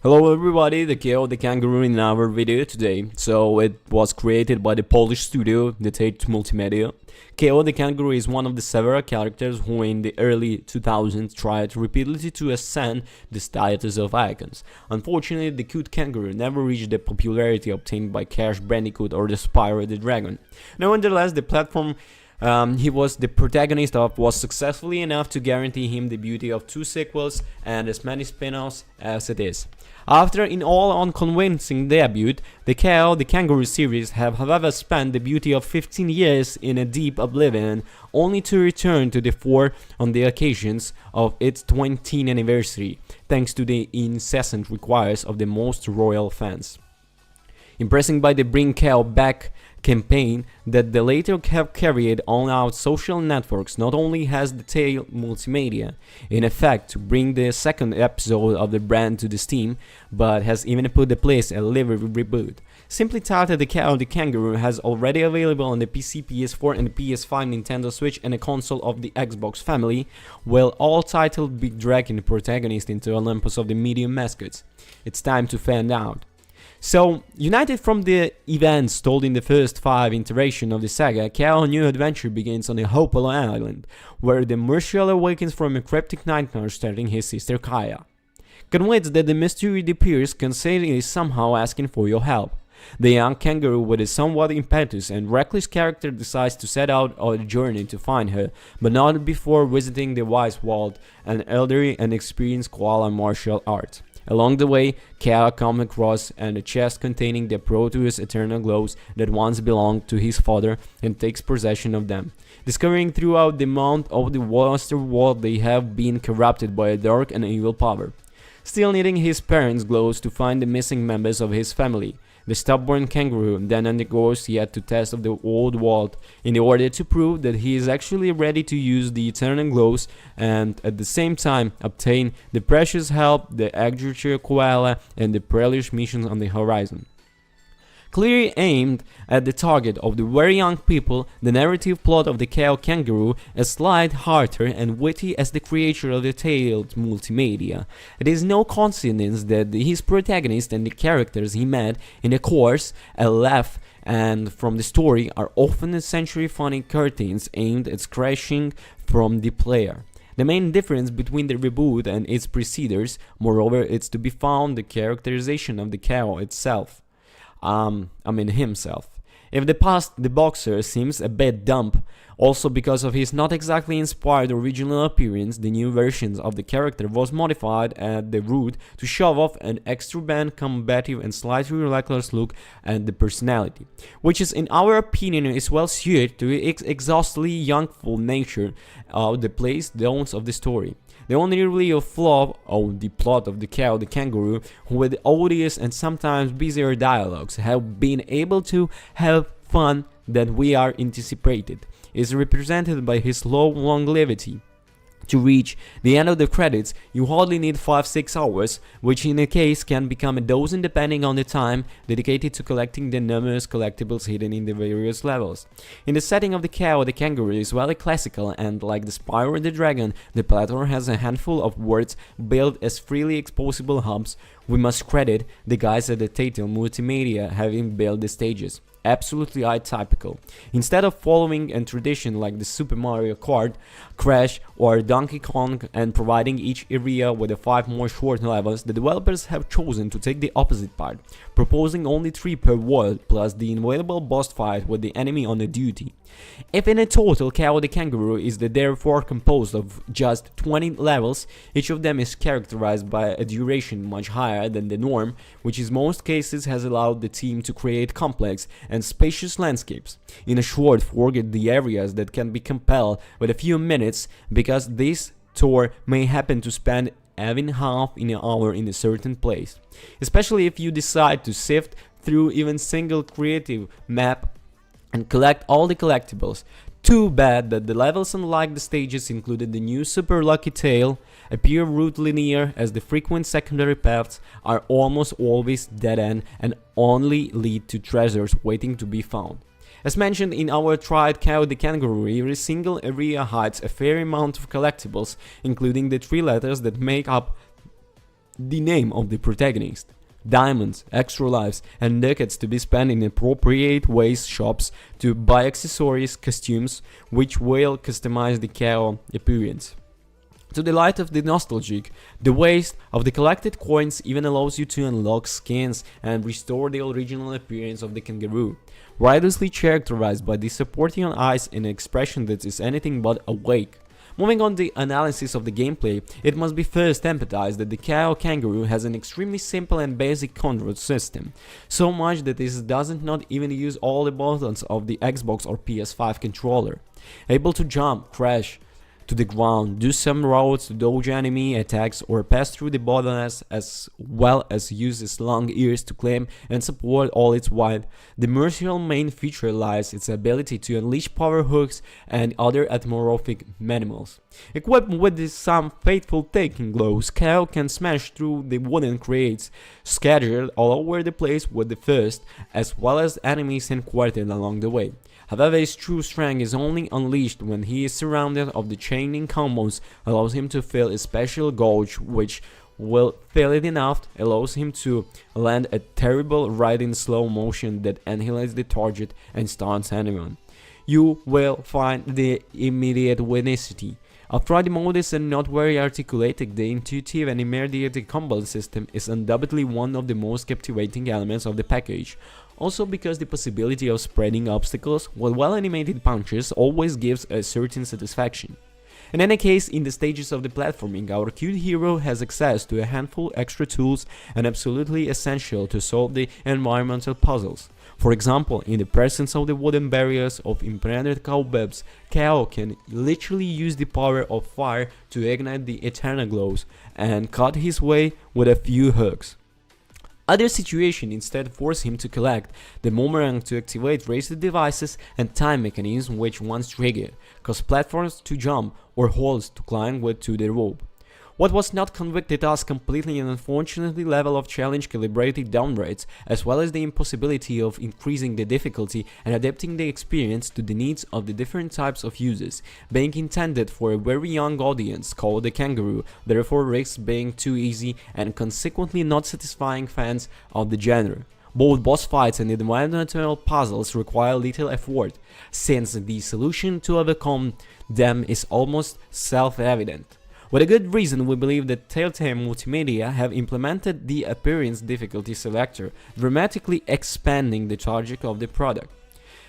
Hello everybody, the Kao the Kangaroo in our video today. So it was created by the Polish studio, the Tate Multimedia. Kao the Kangaroo is one of the several characters who in the early 2000s tried repeatedly to ascend the status of icons. Unfortunately, the cute kangaroo never reached the popularity obtained by Crash Bandicoot or the Spyro the Dragon. Nonetheless, the platform he was the protagonist of was successfully enough to guarantee him the beauty of 2 sequels and as many spin-offs as it is. After an all-unconvincing debut, the Kao the Kangaroo series have however spent the beauty of 15 years in a deep oblivion, only to return to the fore on the occasions of its 20th anniversary, thanks to the incessant requires of the most loyal fans. Impressing by the Bring Kao Back campaign that the later have carried on out social networks, not only has the Tate Multimedia in effect to bring the second episode of the brand to the Steam, but has even put in place a livery reboot. Simply titled The Kao the Kangaroo has already available on the PC, PS4 and PS5, Nintendo Switch and a console of the Xbox family, while all titled Big Dragon the protagonist into Olympus of the medium mascots. It's time to find out. So, united from the events told in the first 5 iterations of the saga, Kao's new adventure begins on a hopeful island, where the Marshal awakens from a cryptic nightmare starting his sister Kaya. Convinced that the mystery appears, constantly is somehow asking for your help. The young kangaroo with a somewhat impetuous and reckless character decides to set out on a journey to find her, but not before visiting the wise world, an elderly and experienced koala martial arts. Along the way, Kao comes across a chest containing the Proteus eternal glows that once belonged to his father and takes possession of them. Discovering throughout the mount of the monster world they have been corrupted by a dark and evil power. Still needing his parents' glows to find the missing members of his family. The stubborn kangaroo then undergoes yet to test of the old world in order to prove that he is actually ready to use the eternal glows and at the same time obtain the precious help, the agriculture koala and the perilous missions on the horizon. Clearly aimed at the target of the very young people, the narrative plot of the Kao Kangaroo is slight, heartier and witty as the creator of the Tate Multimedia. It is no coincidence that his protagonist and the characters he met in the course, a laugh and from the story are often essentially funny cartoons aimed at scratching from the player. The main difference between the reboot and its preceders, moreover, is to be found the characterization of the Kao itself. Himself. If the past, the boxer seems a bit dumb, also because of his not exactly inspired original appearance, the new versions of the character was modified at the root to show off an extravagant, combative and slightly reckless look and the personality, which is in our opinion is well suited to the exhaustively youngful nature of the plays dawns of the story. The only real flaw of the plot of the Kao the Kangaroo, with odious and sometimes bizarre dialogues, have been able to have fun that we are anticipated, is represented by his low longevity. To reach the end of the credits, you hardly need 5-6 hours, which in a case can become a dozen depending on the time dedicated to collecting the numerous collectibles hidden in the various levels. In the setting of the Kao the Kangaroo is well classical and like the Spyro the Dragon, the platform has a handful of words built as freely exposable hubs. We must credit the guys at the Tate Multimedia having built the stages. Absolutely atypical. Instead of following a tradition like the Super Mario Kart, Crash or Donkey Kong and providing each area with 5 more short levels, the developers have chosen to take the opposite path, proposing only 3 per world plus the inevitable boss fight with the enemy on the duty. If in a total Kao the Kangaroo is therefore composed of just 20 levels, each of them is characterized by a duration much higher than the norm, which in most cases has allowed the team to create complex and spacious landscapes. In a short, forget the areas that can be compelled with a few minutes, because this tour may happen to spend even half an hour in a certain place, especially if you decide to sift through even single creative map and collect all the collectibles. Too bad that the levels, unlike the stages included the new Super Lucky Tail, appear route linear, as the frequent secondary paths are almost always dead-end and only lead to treasures waiting to be found. As mentioned in our tried Kao the Kangaroo, every single area hides a fair amount of collectibles, including the 3 letters that make up the name of the protagonist. Diamonds, extra lives, and ducats to be spent in appropriate ways shops to buy accessories, costumes, which will customize the Kao appearance. To the light of the nostalgic, the waste of the collected coins even allows you to unlock skins and restore the original appearance of the kangaroo, rightly characterized by the supporting eyes and an expression that is anything but awake. Moving on to the analysis of the gameplay, it must be first emphasized that the Kao Kangaroo has an extremely simple and basic control system, so much that it doesn't not even use all the buttons of the Xbox or PS5 controller. Able to jump, crash to the ground, do some routes to dodge enemy attacks or pass through the bottomless, as well as use its long ears to climb and support all its weight. The mercurial main feature lies its ability to unleash power hooks and other anthropomorphic animals. Equipped with some faithful taking gloves, Kao can smash through the wooden crates scattered all over the place with the first, as well as enemies encountered along the way. However, his true strength is only unleashed when he is surrounded of the chaining combos, allows him to fill a special gauge which will fill it enough, allows him to land a terrible ride in slow motion that annihilates the target and stuns anyone. You will find the immediate winicity. Although the modest and not very articulated, the intuitive and immediate combat system is undoubtedly one of the most captivating elements of the package. Also because the possibility of spreading obstacles with well-animated punches always gives a certain satisfaction. In any case, in the stages of the platforming, our cute hero has access to a handful extra tools and absolutely essential to solve the environmental puzzles. For example, in the presence of the wooden barriers of impregnated cobwebs, Kao can literally use the power of fire to ignite the eternal glows and cut his way with a few hooks. Other situations instead force him to collect the boomerang to activate raised devices and time mechanisms which once triggered, cause platforms to jump or holes to climb with to the rope. What was not convicted us completely and unfortunately level of challenge calibrated downgrades, as well as the impossibility of increasing the difficulty and adapting the experience to the needs of the different types of users, being intended for a very young audience called the Kangaroo, therefore risks being too easy and consequently not satisfying fans of the genre. Both boss fights and the environmental puzzles require little effort, since the solution to overcome them is almost self-evident. With a good reason, we believe that Telltale Multimedia have implemented the appearance difficulty selector, dramatically expanding the target of the product.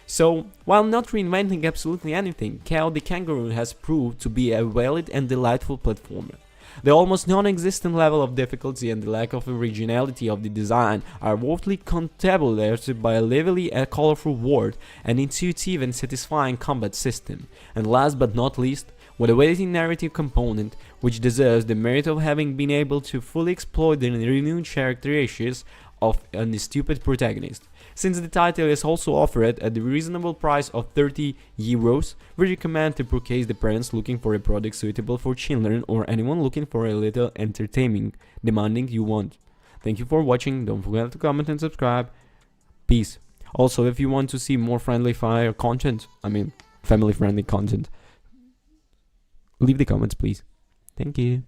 So, while not reinventing absolutely anything, Kao the Kangaroo has proved to be a valid and delightful platformer. The almost non-existent level of difficulty and the lack of originality of the design are woefully contributed by a lively and colorful world, an intuitive and satisfying combat system, and last but not least, with a weighty narrative component which deserves the merit of having been able to fully exploit the renewed characteristics of a stupid protagonist. Since the title is also offered at the reasonable price of €30, we recommend to purchase the parents looking for a product suitable for children or anyone looking for a little entertaining, demanding you want. Thank you for watching, don't forget to comment and subscribe. Peace. Also, if you want to see more friendly fire content, family friendly content, leave the comments please. Thank you.